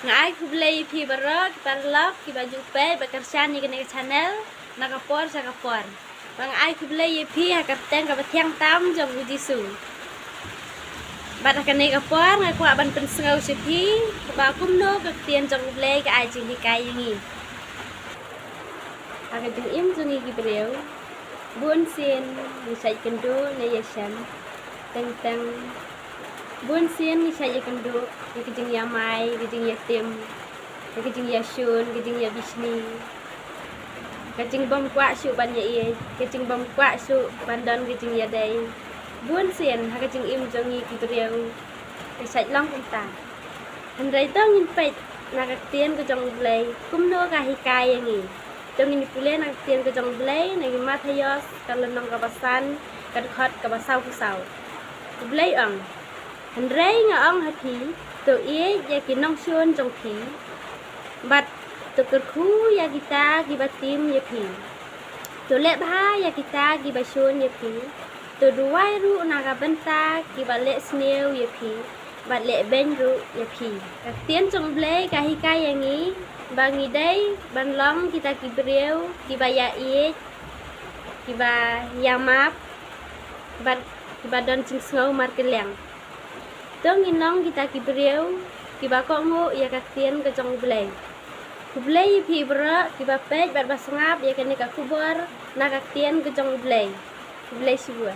Ngai kublai pi barok parlok ki baju pe bakarsan ni kene channel nakapor sakapor. Bang ai kublai pi hakateng ka bathiang tam jong ujisu. Bata kene kapor ngai kwa ban pen sngau sipi ba kumno ka tien jong kublai ka ai jing kai ngi. Aga jing im jungi ki breu. Bun sin ni sai kendo ne yesam. Teng teng bun sin ni sai kendo ni kijing ya mai kijing ya tim kijing ya shun kijing ya bisni kijing bom kwa su ban ya ye kijing bom kwa su ban don kijing ya dai bun sin ha kijing im jongi ki breu ke sai long kum ta han rai tong in pe na ka tien ko jong blai kum no ka hi kai ngi jong ni pule na tien ko jong blai na ki mathayos ka lenong ka basan ka khot ka basau ku sau blai ang han rei nga ong ha thi to ye ya ki nong shun jong thi bat to kur khu ya kita ki batim ye phi to le bha ya kita ki ba shun ye phi to duai ru na ka banta ki ba le sneu ye phi bat le ben ru ye phi ka tien jong ble ka hi kai yang ngi ba ngi dei ban long kita ki breu ki ba ya ye ki ba ya map bat ki ba don ching sneu mar ke leng tong inong kita ki breu ki ba ko ngo ya ka tien ka jong ble kublai pi bra ki ba pej bat basngap ya kene ka kubor na ka tien ka jong ble kublai sibua